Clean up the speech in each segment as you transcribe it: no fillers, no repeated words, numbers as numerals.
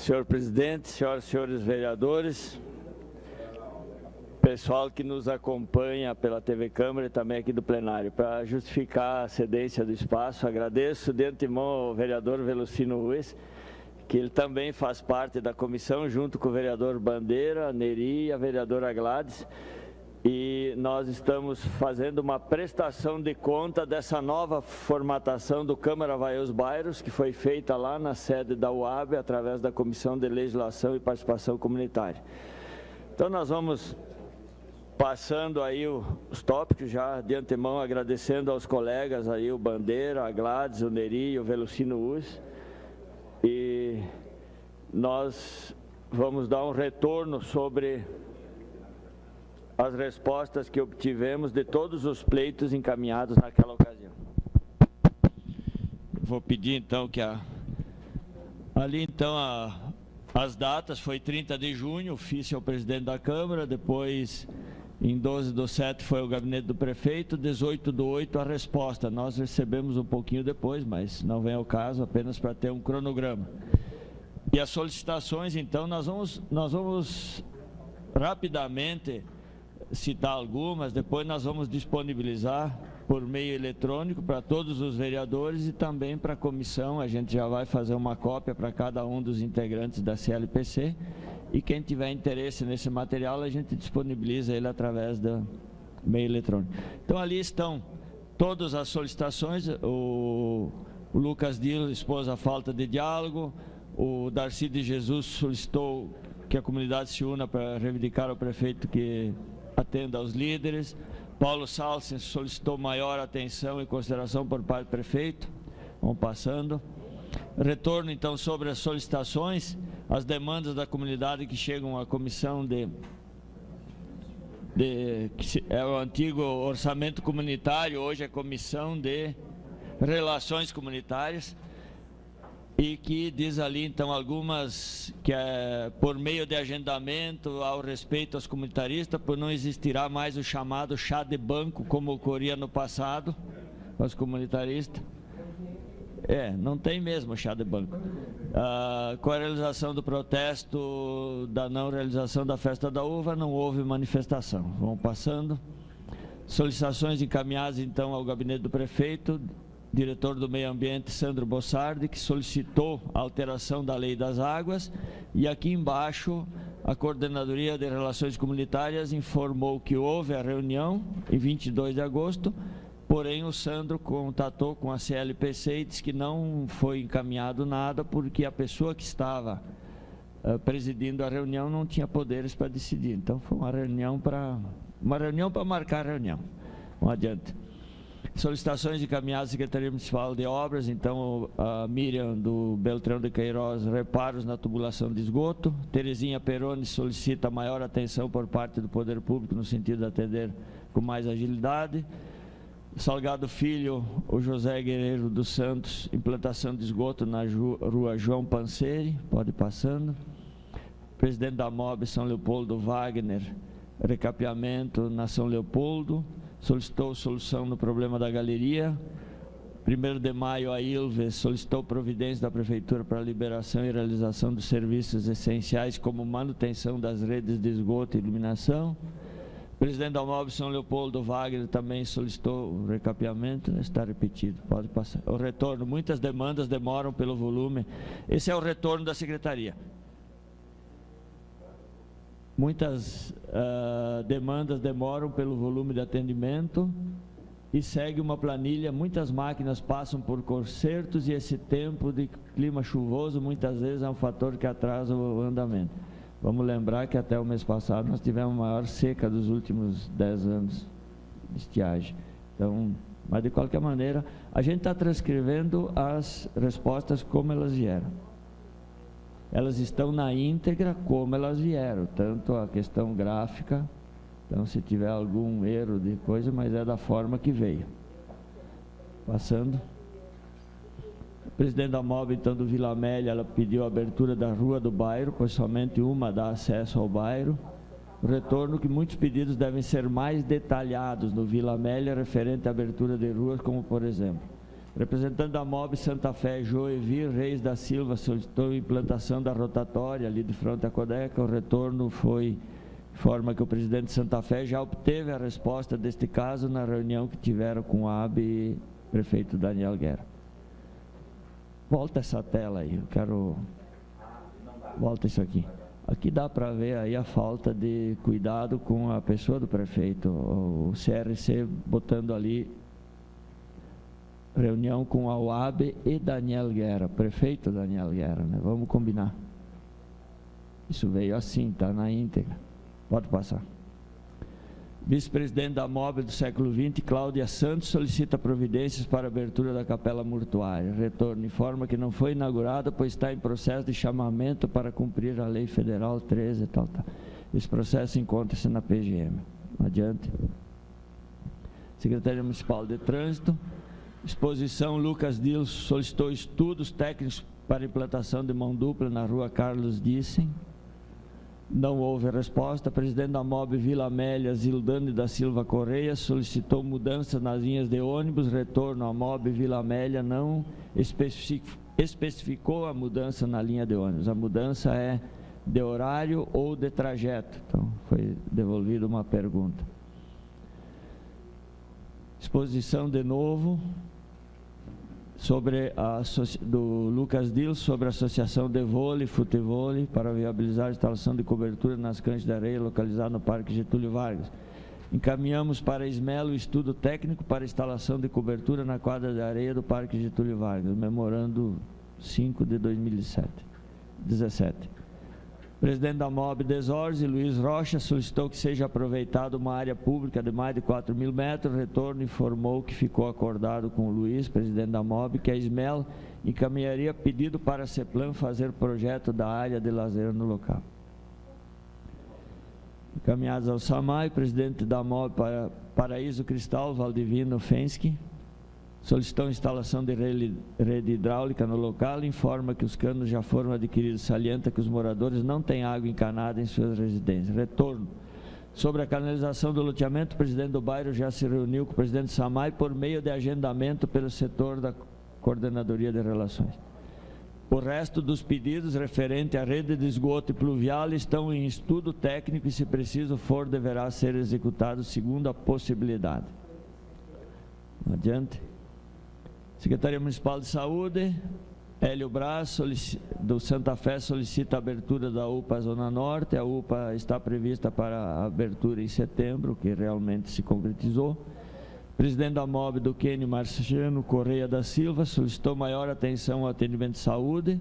Senhor presidente, senhoras e senhores vereadores, pessoal que nos acompanha pela TV Câmara e também aqui do plenário. Para justificar a cedência do espaço, agradeço de antemão ao vereador Velocino Ruiz, que ele também faz parte da comissão, junto com o vereador Bandeira, Neri e a vereadora Gladys. E nós estamos fazendo uma prestação de conta dessa nova formatação do Câmara Vai aos Bairros, que foi feita lá na sede da UAB, através da Comissão de Legislação e Participação Comunitária. Então nós vamos passando aí os tópicos, já de antemão agradecendo aos colegas aí, o Bandeira, a Gladys, o Neri e o Velocino Us. E nós vamos dar um retorno sobre as respostas que obtivemos de todos os pleitos encaminhados naquela ocasião. Vou pedir então que ali então as datas foi 30 de junho, ofício ao presidente da Câmara, depois em 12/7 foi o gabinete do prefeito, 18/8 a resposta. Nós recebemos um pouquinho depois, mas não vem ao caso, apenas para ter um cronograma. E as solicitações, então, nós vamos rapidamente citar algumas, depois nós vamos disponibilizar por meio eletrônico para todos os vereadores e também para a comissão. A gente já vai fazer uma cópia para cada um dos integrantes da CLPC e quem tiver interesse nesse material, a gente disponibiliza ele através do meio eletrônico. Então, ali estão todas as solicitações. O Lucas Dilo expôs a falta de diálogo, o Darcy de Jesus solicitou que a comunidade se una para reivindicar ao prefeito que atenda aos líderes. Paulo Salsen solicitou maior atenção e consideração por parte do prefeito. Vamos passando. Retorno, então, sobre as solicitações, as demandas da comunidade que chegam à comissão que é o antigo orçamento comunitário, hoje é comissão de relações comunitárias, e que diz ali, então, algumas que é por meio de agendamento ao respeito aos comunitaristas, por não existirá mais o chamado chá de banco, como ocorria no passado, aos comunitaristas. Não tem mesmo chá de banco. Com a realização do protesto da não realização da festa da uva, não houve manifestação. Vamos passando. Solicitações encaminhadas, então, ao gabinete do prefeito, diretor do Meio Ambiente, Sandro Bossardi, que solicitou a alteração da Lei das Águas, e aqui embaixo a Coordenadoria de Relações Comunitárias informou que houve a reunião em 22 de agosto, porém o Sandro contatou com a CLPC e disse que não foi encaminhado nada, porque a pessoa que estava presidindo a reunião não tinha poderes para decidir. Então foi uma reunião para marcar a reunião. Vamos adiante. Solicitações encaminhadas à Secretaria Municipal de Obras, então a Miriam do Beltrão de Queiroz, reparos na tubulação de esgoto. Terezinha Peroni solicita maior atenção por parte do Poder Público no sentido de atender com mais agilidade. Salgado Filho, o José Guerreiro dos Santos, implantação de esgoto na rua João Panseri, pode ir passando. Presidente da MOB São Leopoldo Wagner, recapeamento na São Leopoldo. Solicitou solução no problema da galeria. 1º de maio, a Ilves solicitou providência da Prefeitura para a liberação e realização dos serviços essenciais, como manutenção das redes de esgoto e iluminação. Presidente da MOB São Leopoldo Wagner também solicitou o recapeamento. Está repetido, pode passar. O retorno, muitas demandas demoram pelo volume. Esse é o retorno da Secretaria. Muitas demandas demoram pelo volume de atendimento e segue uma planilha. Muitas máquinas passam por consertos e esse tempo de clima chuvoso muitas vezes é um fator que atrasa o andamento. Vamos lembrar que até o mês passado nós tivemos a maior seca dos últimos 10 anos de estiagem. Então, mas de qualquer maneira, a gente está transcrevendo as respostas como elas vieram. Elas estão na íntegra como elas vieram, tanto a questão gráfica, então se tiver algum erro de coisa, mas é da forma que veio. Passando. O presidente da MOB, então, do Vila Amélia, ela pediu a abertura da rua do bairro, pois somente uma dá acesso ao bairro. O retorno que muitos pedidos devem ser mais detalhados no Vila Amélia, referente à abertura de ruas, como por exemplo, Representante da MOB Santa Fé, Joevir Reis da Silva, solicitou implantação da rotatória ali de frente à Codeca. O retorno foi de forma que o presidente de Santa Fé já obteve a resposta deste caso na reunião que tiveram com o AB e o prefeito Daniel Guerra. Volta essa tela aí, eu quero... Volta isso aqui. Aqui dá para ver aí a falta de cuidado com a pessoa do prefeito. O CRC botando ali reunião com a UAB e Daniel Guerra, prefeito Daniel Guerra, né? Vamos combinar. Isso veio assim, está na íntegra. Pode passar. Vice-presidente da MOB do século XX, Cláudia Santos, solicita providências para a abertura da capela mortuária. Retorno informa que não foi inaugurada, pois está em processo de chamamento para cumprir a Lei Federal 13 e tal. Esse processo encontra-se na PGM. Adiante. Secretaria Municipal de Trânsito. Exposição, Lucas Dias solicitou estudos técnicos para implantação de mão dupla na rua Carlos Dissen. Não houve resposta. Presidente da MOB Vila Amélia, Zildane da Silva Correia, solicitou mudança nas linhas de ônibus. Retorno à MOB Vila Amélia não especificou a mudança na linha de ônibus. A mudança é de horário ou de trajeto. Então, foi devolvida uma pergunta. Exposição de novo sobre do Lucas Dias sobre a Associação de Vôlei, Futevôlei, para viabilizar a instalação de cobertura nas canchas de areia localizada no Parque Getúlio Vargas. Encaminhamos para a Ismelo o estudo técnico para instalação de cobertura na quadra de areia do Parque Getúlio Vargas, memorando 5 de 2017. Presidente da MOB Desorze, Luiz Rocha, solicitou que seja aproveitada uma área pública de mais de 4.000 metros. Retorno informou que ficou acordado com o Luiz, presidente da MOB, que a Ismel encaminharia pedido para a CEPLAN fazer projeto da área de lazer no local. Encaminhados ao SAMAI, presidente da MOB para Paraíso Cristal, Valdivino Fensky, solicitou instalação de rede hidráulica no local, informa que os canos já foram adquiridos, salienta que os moradores não têm água encanada em suas residências. Retorno. Sobre a canalização do loteamento, o presidente do bairro já se reuniu com o presidente do SAMAI por meio de agendamento pelo setor da Coordenadoria de Relações. O resto dos pedidos referente à rede de esgoto e pluvial estão em estudo técnico e, se preciso for, deverá ser executado segundo a possibilidade. Adiante. Secretaria Municipal de Saúde, Hélio Braz, do Santa Fé, solicita a abertura da UPA Zona Norte. A UPA está prevista para a abertura em setembro, que realmente se concretizou. Presidente da MOB do Quênio, Marciano Correia da Silva, solicitou maior atenção ao atendimento de saúde.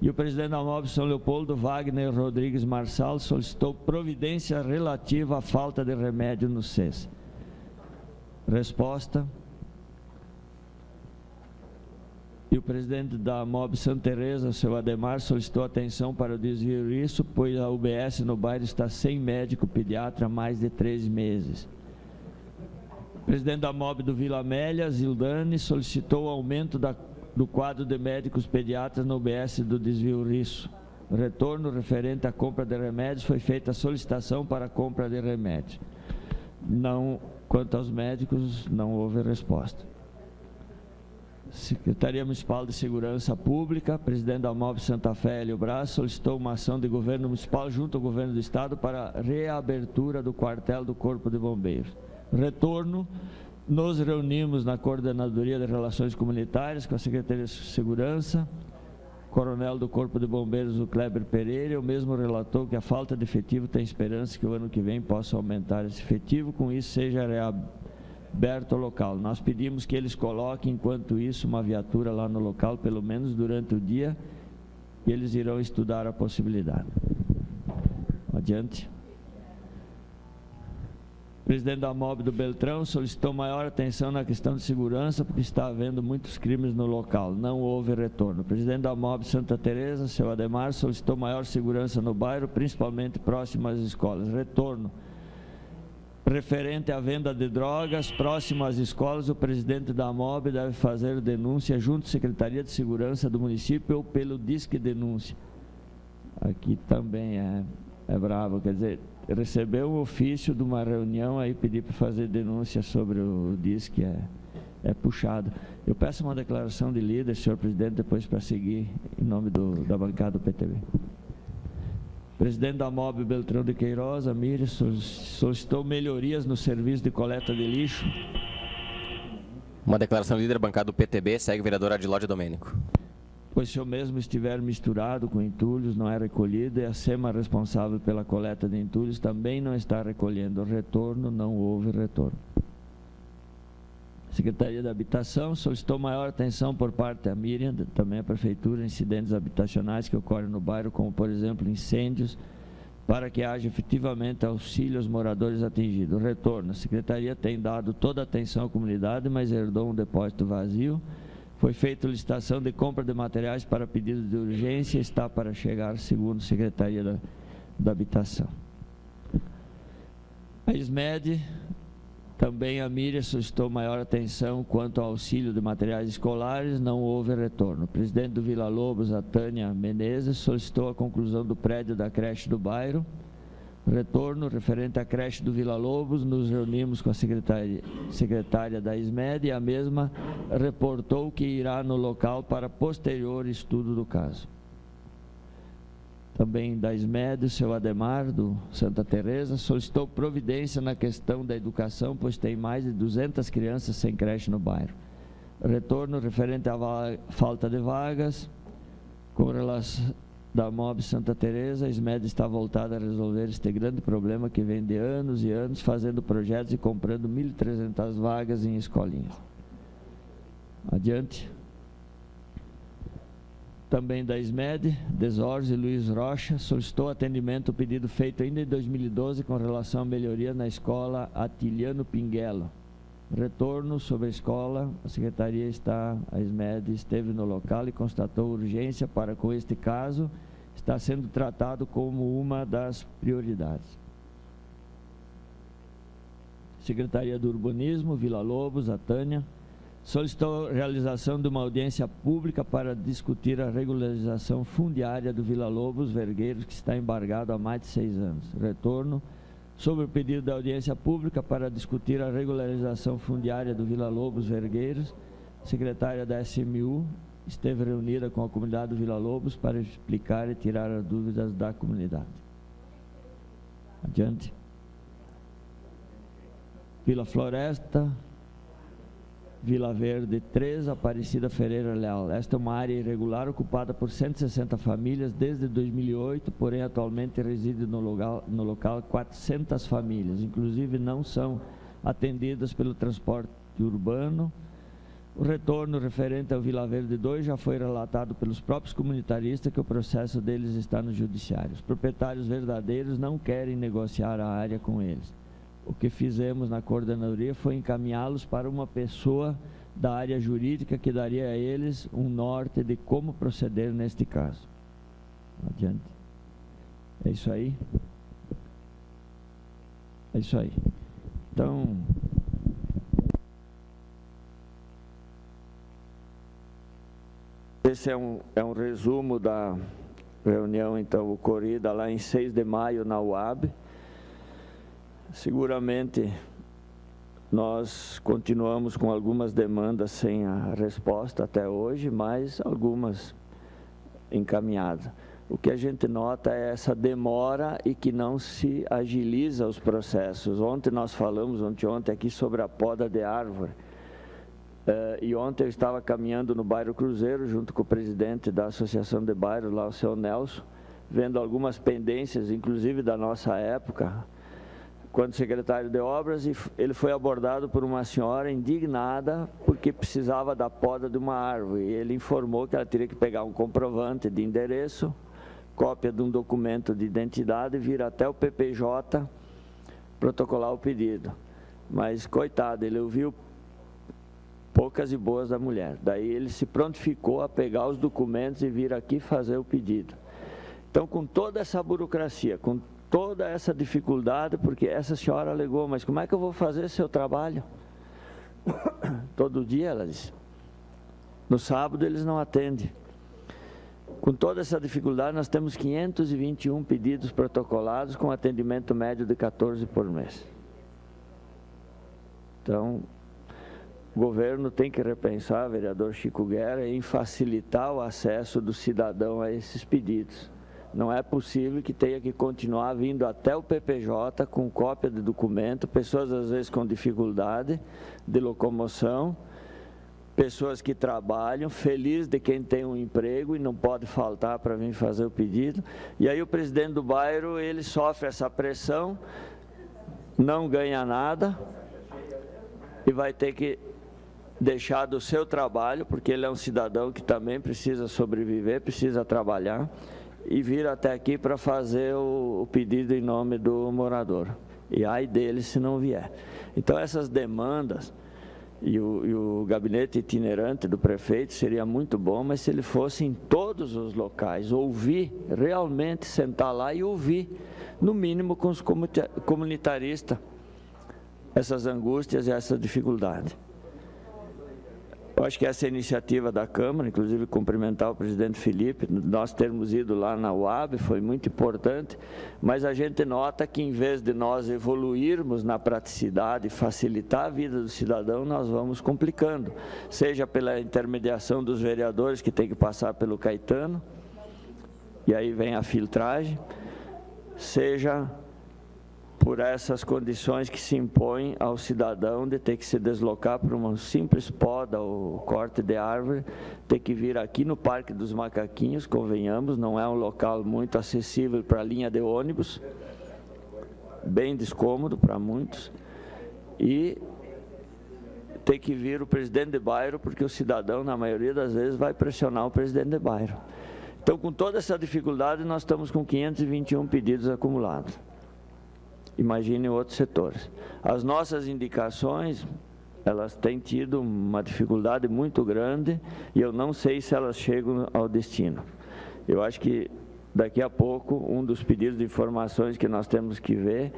E o presidente da MOB São Leopoldo, Wagner Rodrigues Marçal, solicitou providência relativa à falta de remédio no SES. Resposta. E o presidente da MOB Santa Teresa, o seu Ademar, solicitou atenção para o desvio disso, pois a UBS no bairro está sem médico pediatra há mais de 3 meses. O presidente da MOB do Vila Amélia, Zildane, solicitou o aumento do quadro de médicos pediatras no UBS do desvio Risso. Retorno referente à compra de remédios, foi feita a solicitação para a compra de remédios. Quanto aos médicos, não houve resposta. Secretaria Municipal de Segurança Pública, presidente da MOB Santa Fé, Hélio Braz, solicitou uma ação de governo municipal junto ao governo do estado para a reabertura do quartel do Corpo de Bombeiros. Retorno, nos reunimos na Coordenadoria de Relações Comunitárias com a Secretaria de Segurança, coronel do Corpo de Bombeiros, o Kleber Pereira. O mesmo relatou que a falta de efetivo tem esperança que o ano que vem possa aumentar esse efetivo, com isso seja reaberto o local. Nós pedimos que eles coloquem, enquanto isso, uma viatura lá no local, pelo menos durante o dia, e eles irão estudar a possibilidade. Adiante. O presidente da MOB do Beltrão solicitou maior atenção na questão de segurança, porque está havendo muitos crimes no local. Não houve retorno. O presidente da MOB Santa Teresa, seu Ademar, solicitou maior segurança no bairro, principalmente próximo às escolas. Retorno. Referente à venda de drogas próximo às escolas, o presidente da MOB deve fazer denúncia junto à Secretaria de Segurança do município ou pelo Disque Denúncia. Aqui também é bravo, quer dizer, recebeu um ofício de uma reunião, aí pedir para fazer denúncia sobre o Disque é puxado. Eu peço uma declaração de líder, senhor presidente, depois para seguir em nome da bancada do PTB. Presidente da MOB Beltrão de Queiroz, a Miriam, solicitou melhorias no serviço de coleta de lixo. Uma declaração de líder, bancada do PTB, segue o vereador Adilódio Domênico. Pois se o mesmo estiver misturado com entulhos, não é recolhido, e a SEMA responsável pela coleta de entulhos também não está recolhendo o retorno, não houve retorno. Secretaria da Habitação solicitou maior atenção por parte da Miriam, também a Prefeitura, em incidentes habitacionais que ocorrem no bairro, como, por exemplo, incêndios, para que haja efetivamente auxílio aos moradores atingidos. Retorno. A Secretaria tem dado toda a atenção à comunidade, mas herdou um depósito vazio. Foi feita licitação de compra de materiais para pedidos de urgência, está para chegar, segundo a Secretaria da Habitação. A SMED, também a Miriam solicitou maior atenção quanto ao auxílio de materiais escolares, não houve retorno. O presidente do Vila Lobos, a Tânia Menezes, solicitou a conclusão do prédio da creche do bairro. Retorno referente à creche do Vila Lobos, nos reunimos com a secretária da SMED e a mesma reportou que irá no local para posterior estudo do caso. Também da SMED, o seu Ademar, do Santa Teresa, solicitou providência na questão da educação, pois tem mais de 200 crianças sem creche no bairro. Retorno referente à falta de vagas, com relação da MOB Santa Teresa, a SMED está voltada a resolver este grande problema que vem de anos e anos, fazendo projetos e comprando 1.300 vagas em escolinhas. Adiante. Também da SMED, Desorze Luiz Rocha, solicitou atendimento ao pedido feito ainda em 2012 com relação à melhoria na escola Atiliano Pinguelo. Retorno sobre a escola, a Secretaria a SMED esteve no local e constatou urgência para com este caso, está sendo tratado como uma das prioridades. Secretaria do Urbanismo, Vila Lobos, a Tânia, solicitou a realização de uma audiência pública para discutir a regularização fundiária do Vila Lobos Vergueiros, que está embargado há mais de 6 anos. Retorno sobre o pedido da audiência pública para discutir a regularização fundiária do Vila Lobos Vergueiros. A secretária da SMU esteve reunida com a comunidade do Vila Lobos para explicar e tirar as dúvidas da comunidade. Adiante. Vila Floresta, Vila Verde 3, Aparecida Ferreira Leal. Esta é uma área irregular ocupada por 160 famílias desde 2008, porém atualmente reside no local 400 famílias, inclusive não são atendidas pelo transporte urbano. O retorno referente ao Vila Verde 2 já foi relatado pelos próprios comunitaristas que o processo deles está no judiciário. Os proprietários verdadeiros não querem negociar a área com eles. O que fizemos na coordenadoria foi encaminhá-los para uma pessoa da área jurídica que daria a eles um norte de como proceder neste caso. Adiante. É isso aí? É isso aí. Então, esse é um resumo da reunião, então, ocorrida lá em 6 de maio na UAB. Seguramente, nós continuamos com algumas demandas sem a resposta até hoje, mas algumas encaminhadas. O que a gente nota é essa demora e que não se agiliza os processos. Ontem nós falamos, ontem aqui, sobre a poda de árvore. E ontem eu estava caminhando no bairro Cruzeiro, junto com o presidente da Associação de Bairros, lá o seu Nelson, vendo algumas pendências, inclusive da nossa época, quando secretário de obras, e ele foi abordado por uma senhora indignada porque precisava da poda de uma árvore. E ele informou que ela teria que pegar um comprovante de endereço, cópia de um documento de identidade, vir até o PPJ, protocolar o pedido. Mas, coitado, ele ouviu poucas e boas da mulher. Daí ele se prontificou a pegar os documentos e vir aqui fazer o pedido. Então, com toda essa burocracia, com toda essa dificuldade, porque essa senhora alegou, mas como é que eu vou fazer seu trabalho? Todo dia, ela disse. No sábado eles não atendem. Com toda essa dificuldade, nós temos 521 pedidos protocolados com atendimento médio de 14 por mês. Então, o governo tem que repensar, vereador Chico Guerra, em facilitar o acesso do cidadão a esses pedidos. Não é possível que tenha que continuar vindo até o PPJ com cópia de documento, pessoas às vezes com dificuldade de locomoção, pessoas que trabalham, feliz de quem tem um emprego e não pode faltar para vir fazer o pedido. E aí o presidente do bairro, ele sofre essa pressão, não ganha nada e vai ter que deixar do seu trabalho, porque ele é um cidadão que também precisa sobreviver, precisa trabalhar, e vir até aqui para fazer o pedido em nome do morador. E ai dele se não vier. Então essas demandas, e o gabinete itinerante do prefeito seria muito bom, mas se ele fosse em todos os locais, ouvir, realmente sentar lá e ouvir, no mínimo com os comunitaristas, essas angústias e essa dificuldade. Eu acho que essa iniciativa da Câmara, inclusive cumprimentar o presidente Felipe, nós termos ido lá na UAB, foi muito importante, mas a gente nota que em vez de nós evoluirmos na praticidade, facilitar a vida do cidadão, nós vamos complicando, seja pela intermediação dos vereadores que tem que passar pelo Caetano, e aí vem a filtragem, seja por essas condições que se impõem ao cidadão de ter que se deslocar para uma simples poda ou corte de árvore, ter que vir aqui no Parque dos Macaquinhos, convenhamos, não é um local muito acessível para a linha de ônibus, bem descômodo para muitos, e ter que vir o presidente de bairro, porque o cidadão, na maioria das vezes, vai pressionar o presidente de bairro. Então, com toda essa dificuldade, nós estamos com 521 pedidos acumulados. Imagine outros setores. As nossas indicações, elas têm tido uma dificuldade muito grande e eu não sei se elas chegam ao destino. Eu acho que daqui a pouco, um dos pedidos de informações que nós temos que ver,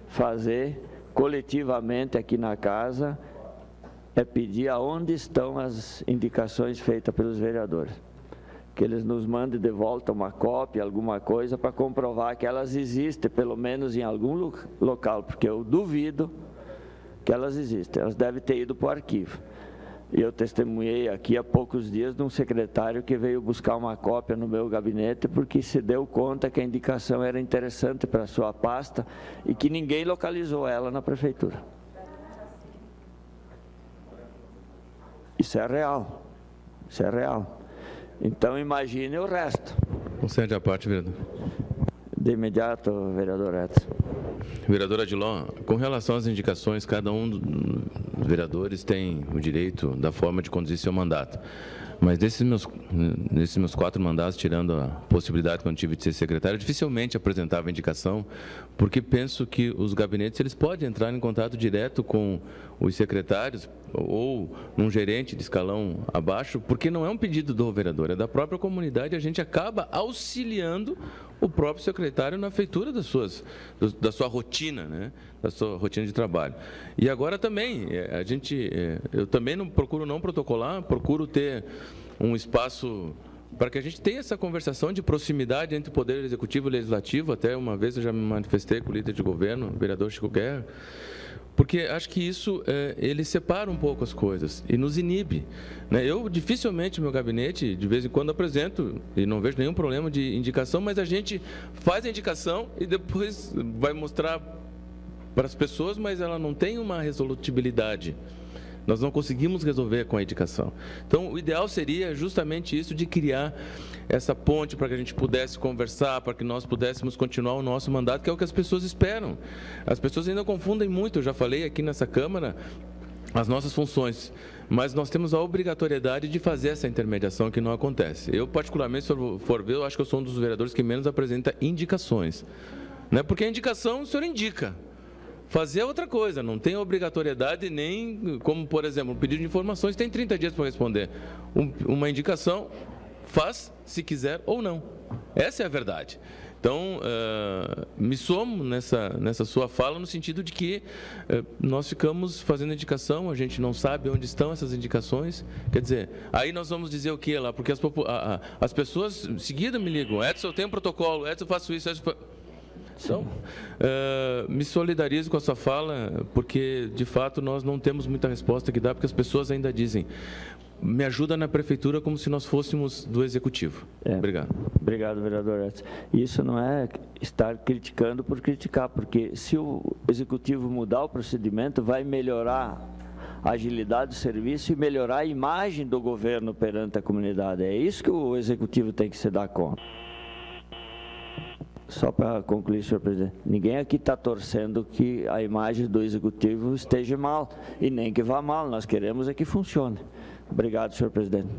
fazer coletivamente aqui na casa, é pedir aonde estão as indicações feitas pelos vereadores. Que eles nos mandem de volta uma cópia, alguma coisa, para comprovar que elas existem, pelo menos em algum local, porque eu duvido que elas existem. Elas devem ter ido para o arquivo. E eu testemunhei aqui há poucos dias de um secretário que veio buscar uma cópia no meu gabinete, porque se deu conta que a indicação era interessante para a sua pasta e que ninguém localizou ela na prefeitura. Isso é real. Isso é real. Então, imagine o resto. Concede a parte, vereador. De imediato, vereador Edson. Vereador Adilon, com relação às indicações, cada um dos vereadores tem o direito da forma de conduzir seu mandato. Mas nesses meus 4 mandatos, tirando a possibilidade quando tive de ser secretário, dificilmente apresentava indicação, porque penso que os gabinetes eles podem entrar em contato direto com os secretários ou um gerente de escalão abaixo, porque não é um pedido do vereador, é da própria comunidade, a gente acaba auxiliando o próprio secretário na feitura da sua rotina, né? Da sua rotina de trabalho. E agora também, eu também não procuro não protocolar, procuro ter um espaço para que a gente tenha essa conversação de proximidade entre o Poder Executivo e o Legislativo. Até uma vez eu já me manifestei com o líder de governo, o vereador Chico Guerra, porque acho que isso ele separa um pouco as coisas e nos inibe, né? Eu dificilmente no meu gabinete, de vez em quando apresento, e não vejo nenhum problema de indicação, mas a gente faz a indicação e depois vai mostrar para as pessoas, mas ela não tem uma resolutibilidade. Nós não conseguimos resolver com a indicação. Então, o ideal seria justamente isso, de criar essa ponte para que a gente pudesse conversar, para que nós pudéssemos continuar o nosso mandato, que é o que as pessoas esperam. As pessoas ainda confundem muito, eu já falei aqui nessa Câmara, as nossas funções, mas nós temos a obrigatoriedade de fazer essa intermediação que não acontece. Eu, particularmente, se eu for ver, eu acho que eu sou um dos vereadores que menos apresenta indicações, né? Porque a indicação o senhor indica. Fazer é outra coisa, não tem obrigatoriedade nem, como, por exemplo, um pedido de informações tem 30 dias para responder. Uma indicação, faz se quiser ou não. Essa é a verdade. Então, me somo nessa sua fala no sentido de que nós ficamos fazendo indicação, a gente não sabe onde estão essas indicações. Quer dizer, aí nós vamos dizer o que lá? Porque as pessoas seguida me ligam, Edson, eu tenho um protocolo, Edson, eu faço isso, Edson... Então, me solidarizo com a sua fala, porque, de fato, nós não temos muita resposta que dar, porque as pessoas ainda dizem, me ajuda na prefeitura como se nós fôssemos do executivo. Obrigado. Obrigado, vereador Edson. Isso não é estar criticando por criticar, porque se o executivo mudar o procedimento, vai melhorar a agilidade do serviço e melhorar a imagem do governo perante a comunidade. É isso que o executivo tem que se dar conta. Só para concluir, senhor presidente, ninguém aqui está torcendo que a imagem do executivo esteja mal, e nem que vá mal, nós queremos é que funcione. Obrigado, senhor presidente.